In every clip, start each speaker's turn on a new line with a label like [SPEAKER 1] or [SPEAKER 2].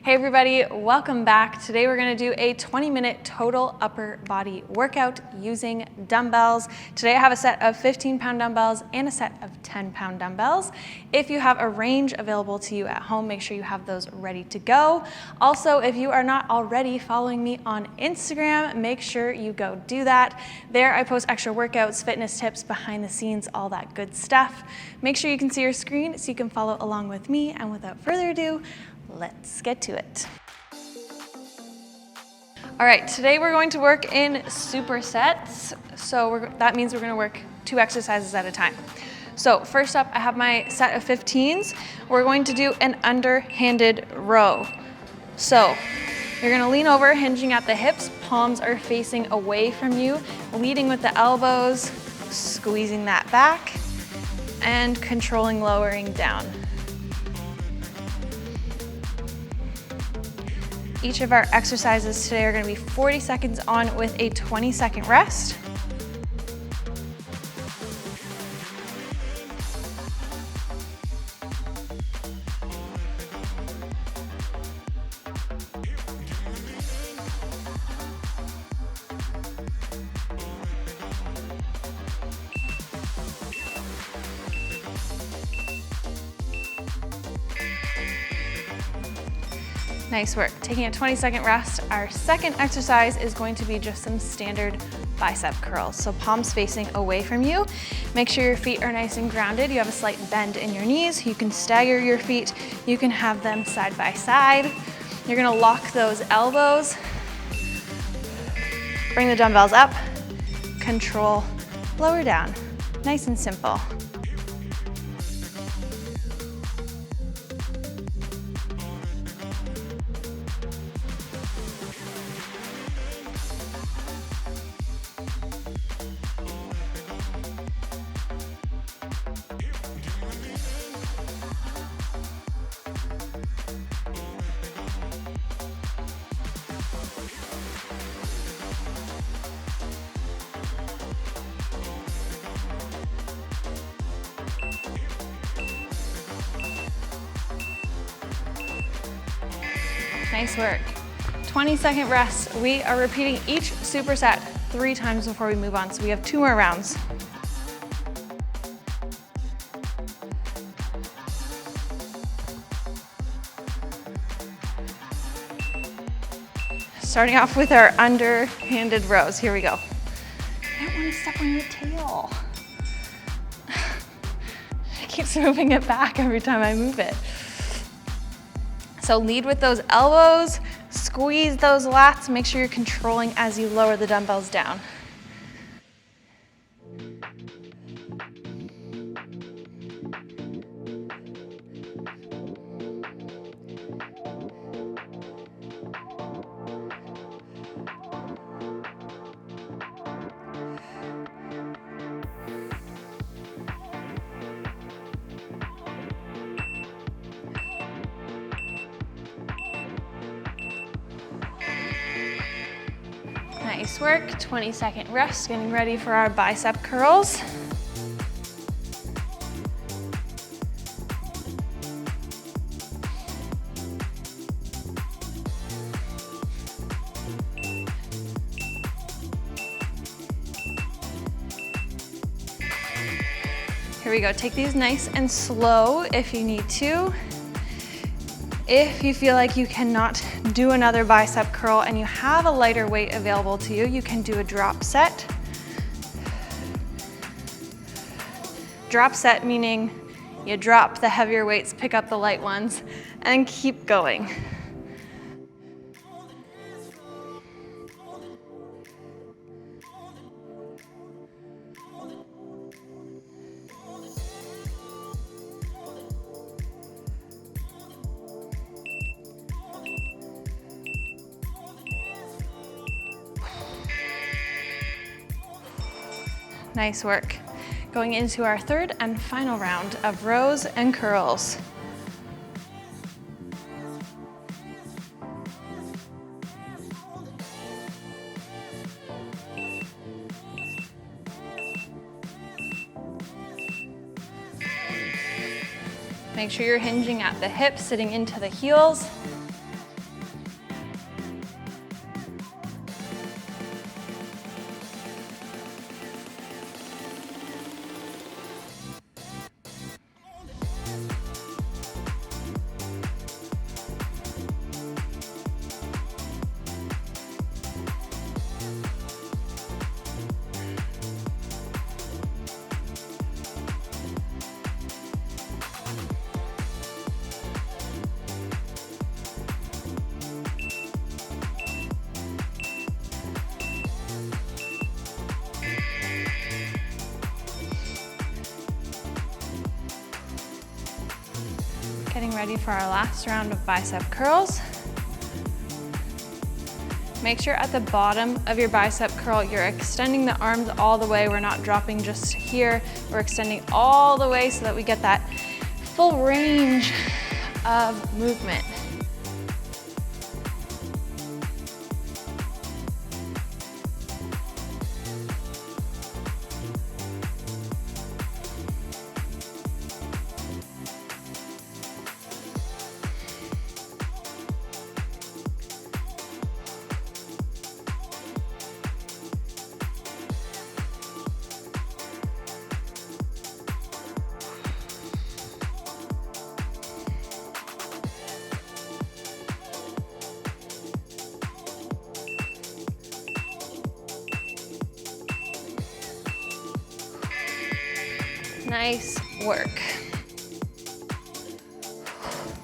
[SPEAKER 1] Hey everybody, welcome back. Today we're gonna do a 20-minute total upper body workout using dumbbells. Today I have a set of 15-pound dumbbells and a set of 10-pound dumbbells. If you have a range available to you at home, make sure you have those ready to go. Also, if you are not already following me on Instagram, make sure you go do that. There I post extra workouts, fitness tips, behind the scenes, all that good stuff. Make sure you can see your screen so you can follow along with me, and without further ado, let's get to it. All right, today we're going to work in supersets. So that means we're gonna work 2 exercises at a time. So first up, I have my set of 15s. We're going to do an underhanded row. So you're gonna lean over, hinging at the hips, palms are facing away from you, leading with the elbows, squeezing that back, and controlling lowering down. Each of our exercises today are going to be 40 seconds on with a 20-second rest. Nice work. Taking a 20-second rest. Our second exercise is going to be just some standard bicep curls. So palms facing away from you. Make sure your feet are nice and grounded. You have a slight bend in your knees. You can stagger your feet. You can have them side by side. You're gonna lock those elbows. Bring the dumbbells up. Control, lower down. Nice and simple. Nice work. 20-second rest. We are repeating each superset 3 times before we move on, so we have 2 more rounds. Starting off with our underhanded rows. Here we go. I don't want to step on your tail. It keeps moving it back every time I move it. So lead with those elbows, squeeze those lats, make sure you're controlling as you lower the dumbbells down. Nice work, 20-second rest, getting ready for our bicep curls. Here we go, take these nice and slow if you need to. If you feel like you cannot do another bicep curl and you have a lighter weight available to you, you can do a drop set. Drop set meaning you drop the heavier weights, pick up the light ones, and keep going. Nice work. Going into our third and final round of rows and curls. Make sure you're hinging at the hips, sitting into the heels. Getting ready for our last round of bicep curls. Make sure at the bottom of your bicep curl, you're extending the arms all the way. We're not dropping just here. We're extending all the way so that we get that full range of movement. Nice work.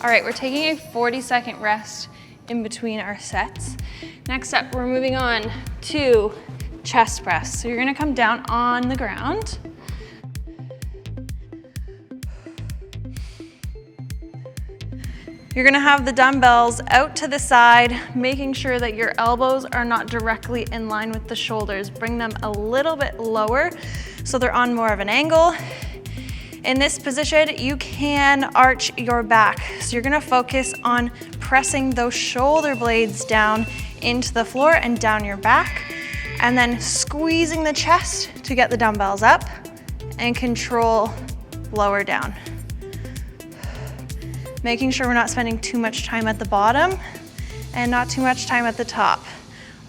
[SPEAKER 1] All right, we're taking a 40-second rest in between our sets. Next up, we're moving on to chest press. So you're gonna come down on the ground. You're gonna have the dumbbells out to the side, making sure that your elbows are not directly in line with the shoulders. Bring them a little bit lower so they're on more of an angle. In this position, you can arch your back. So you're gonna focus on pressing those shoulder blades down into the floor and down your back, and then squeezing the chest to get the dumbbells up and control lower down. Making sure we're not spending too much time at the bottom and not too much time at the top.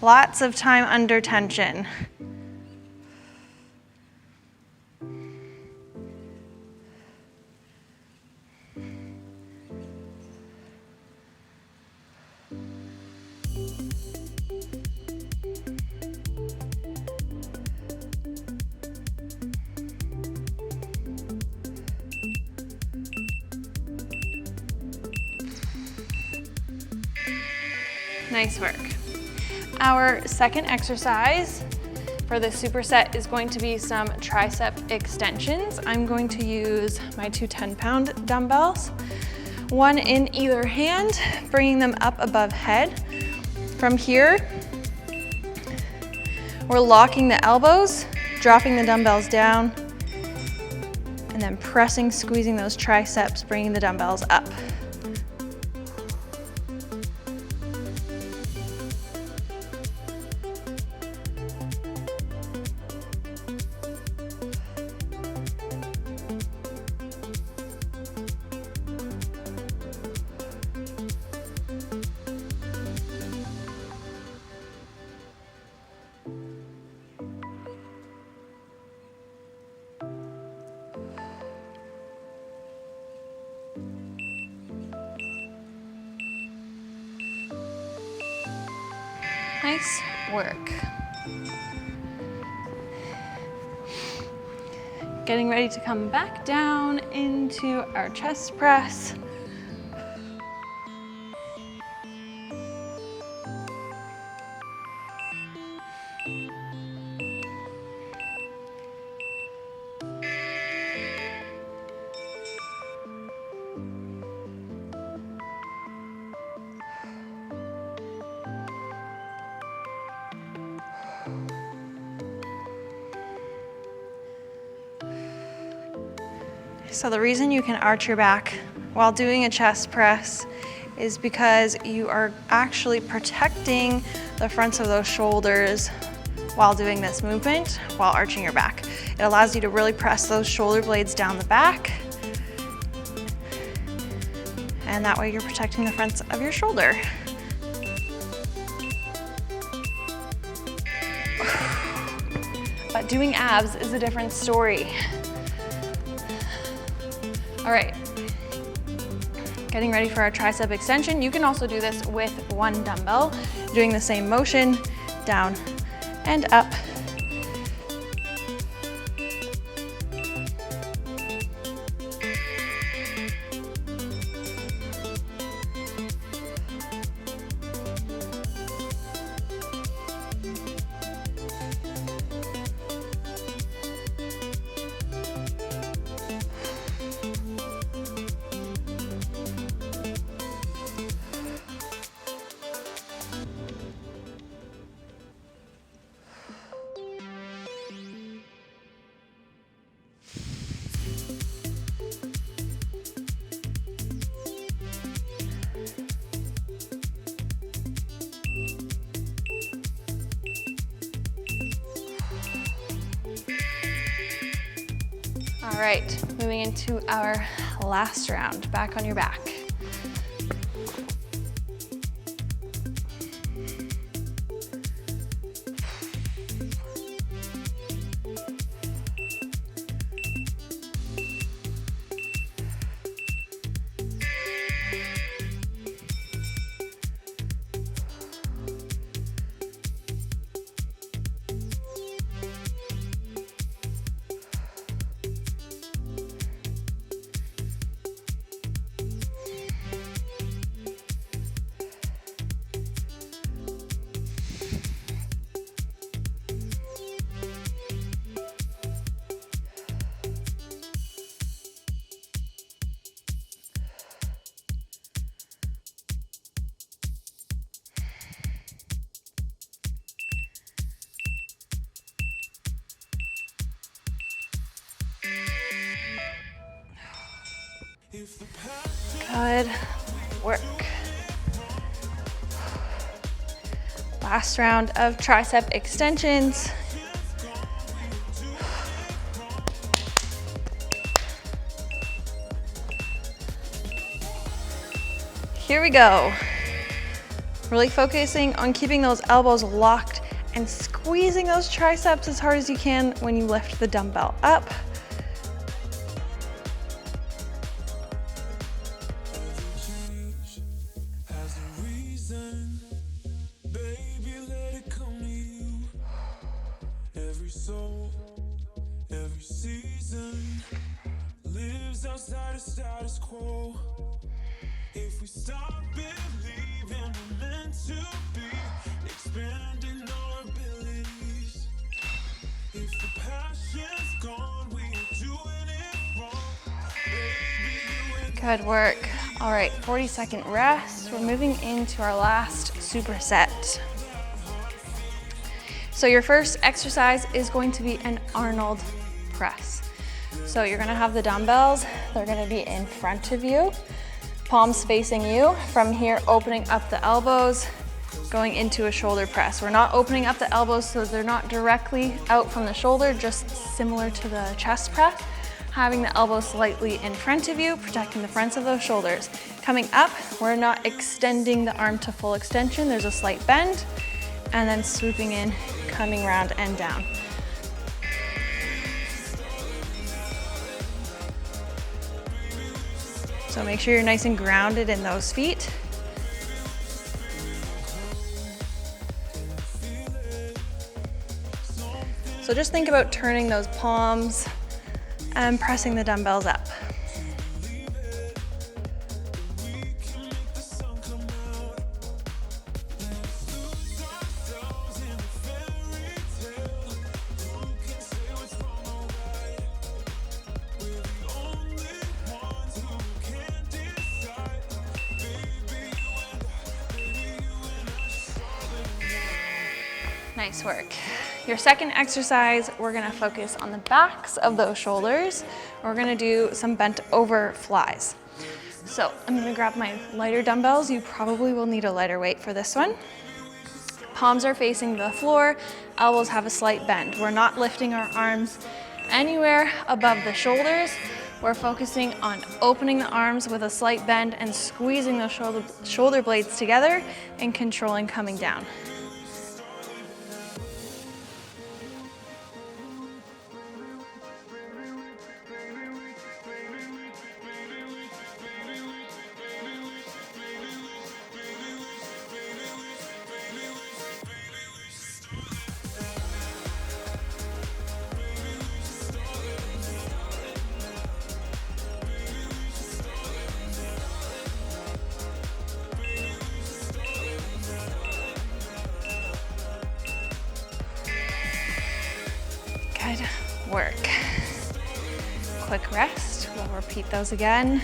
[SPEAKER 1] Lots of time under tension. Nice work. Our second exercise for this superset is going to be some tricep extensions. I'm going to use my two 10-pound dumbbells, one in either hand, bringing them up above head. From here, we're locking the elbows, dropping the dumbbells down, and then pressing, squeezing those triceps, bringing the dumbbells up. Nice work. Getting ready to come back down into our chest press. So the reason you can arch your back while doing a chest press is because you are actually protecting the fronts of those shoulders while doing this movement, while arching your back. It allows you to really press those shoulder blades down the back, and that way you're protecting the fronts of your shoulder. But doing abs is a different story. All right, getting ready for our tricep extension. You can also do this with one dumbbell, doing the same motion, down and up. All right, moving into our last round, back on your back. Good work. Last round of tricep extensions. Here we go. Really focusing on keeping those elbows locked and squeezing those triceps as hard as you can when you lift the dumbbell up.
[SPEAKER 2] If we stop believing we're meant to be, expanding our abilities. If the passion's gone, we are doing it wrong. Baby,
[SPEAKER 1] Good work. All right, 40-second rest. We're moving into our last superset. So your first exercise is going to be an Arnold press. So you're gonna have the dumbbells, they're gonna be in front of you, palms facing you. From here, opening up the elbows, going into a shoulder press. We're not opening up the elbows so they're not directly out from the shoulder, just similar to the chest press. Having the elbows slightly in front of you, protecting the fronts of those shoulders. Coming up, we're not extending the arm to full extension, there's a slight bend, and then swooping in, coming round and down. So make sure you're nice and grounded in those feet. So just think about turning those palms and pressing the dumbbells up. Nice work. Your second exercise, we're gonna focus on the backs of those shoulders. We're gonna do some bent over flies. So I'm gonna grab my lighter dumbbells. You probably will need a lighter weight for this one. Palms are facing the floor, elbows have a slight bend. We're not lifting our arms anywhere above the shoulders. We're focusing on opening the arms with a slight bend and squeezing the shoulder blades together and controlling coming down. Good work. Quick rest. We'll repeat those again.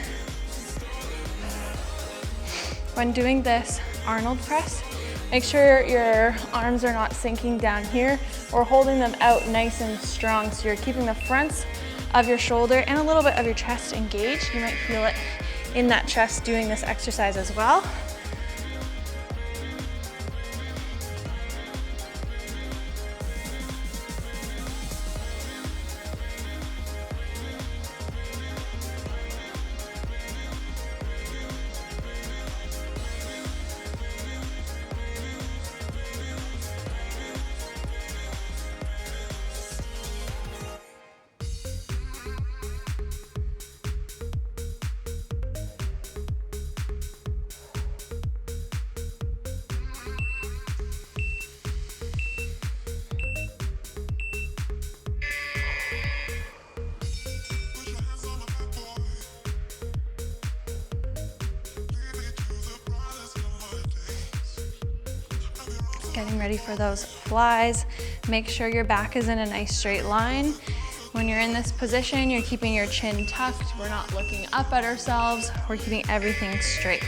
[SPEAKER 1] When doing this Arnold press, make sure your arms are not sinking down here. We're holding them out nice and strong, so you're keeping the fronts of your shoulder and a little bit of your chest engaged. You might feel it in that chest doing this exercise as well. Getting ready for those flies. Make sure your back is in a nice straight line. When you're in this position, you're keeping your chin tucked. We're not looking up at ourselves. We're keeping everything straight.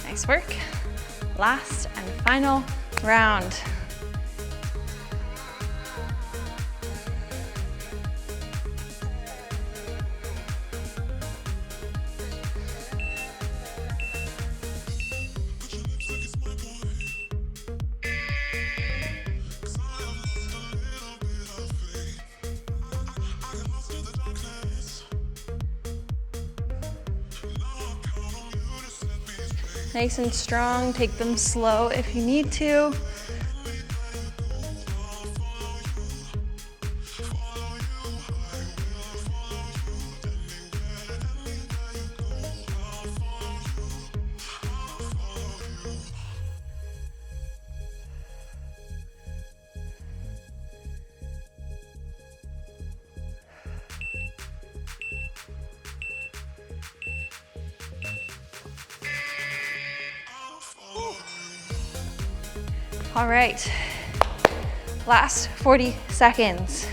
[SPEAKER 1] Nice work. Last and final round. Nice and strong, take them slow if you need to. All right, last 40 seconds.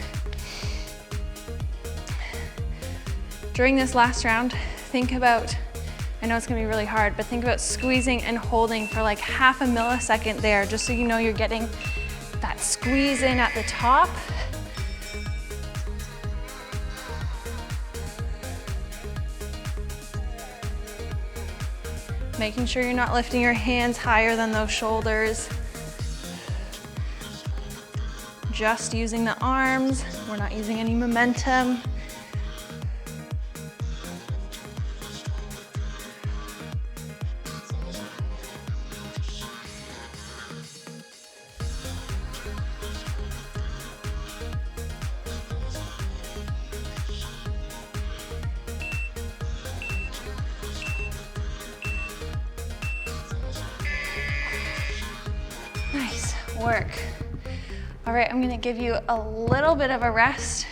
[SPEAKER 1] During this last round, think about, I know it's gonna be really hard, but think about squeezing and holding for like half a millisecond there, just so you know you're getting that squeeze in at the top. Making sure you're not lifting your hands higher than those shoulders. Just using the arms, we're not using any momentum. Nice work. All right, I'm gonna give you a little bit of a rest.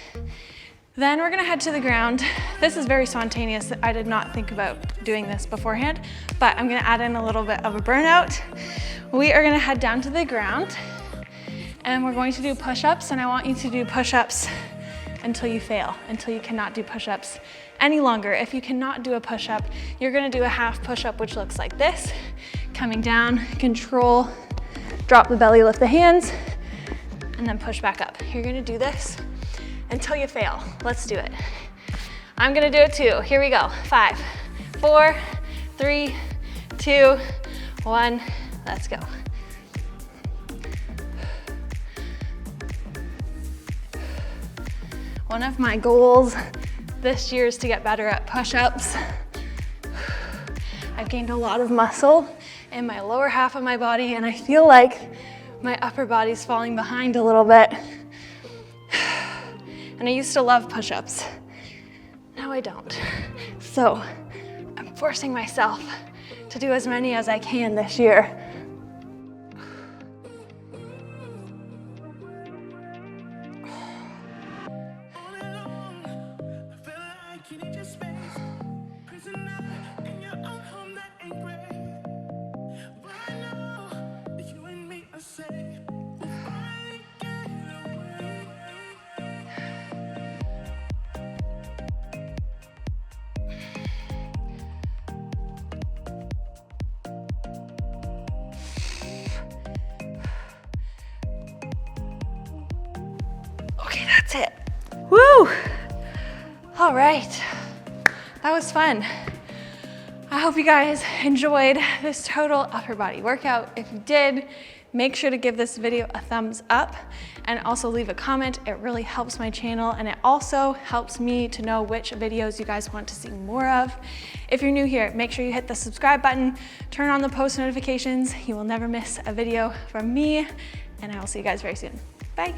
[SPEAKER 1] Then we're gonna head to the ground. This is very spontaneous. I did not think about doing this beforehand, but I'm gonna add in a little bit of a burnout. We are gonna head down to the ground and we're going to do push-ups, and I want you to do push-ups until you fail, until you cannot do push-ups any longer. If you cannot do a push-up, you're gonna do a half push-up, which looks like this. Coming down, control, drop the belly, lift the hands, and then push back up. You're gonna do this until you fail. Let's do it. I'm gonna do it too. Here we go. 5, 4, 3, 2, 1. Let's go. One of my goals this year is to get better at push-ups. I've gained a lot of muscle in my lower half of my body, and I feel like my upper body's falling behind a little bit. And I used to love push-ups. Now I don't. So I'm forcing myself to do as many as I can this year. Okay, that's it. Woo! All right, that was fun. I hope you guys enjoyed this total upper body workout. If you did, Make sure to give this video a thumbs up and also leave a comment. It really helps my channel, and it also helps me to know which videos you guys want to see more of. If you're new here, make sure you hit the subscribe button, turn on the post notifications. You will never miss a video from me, and I will see you guys very soon. Bye.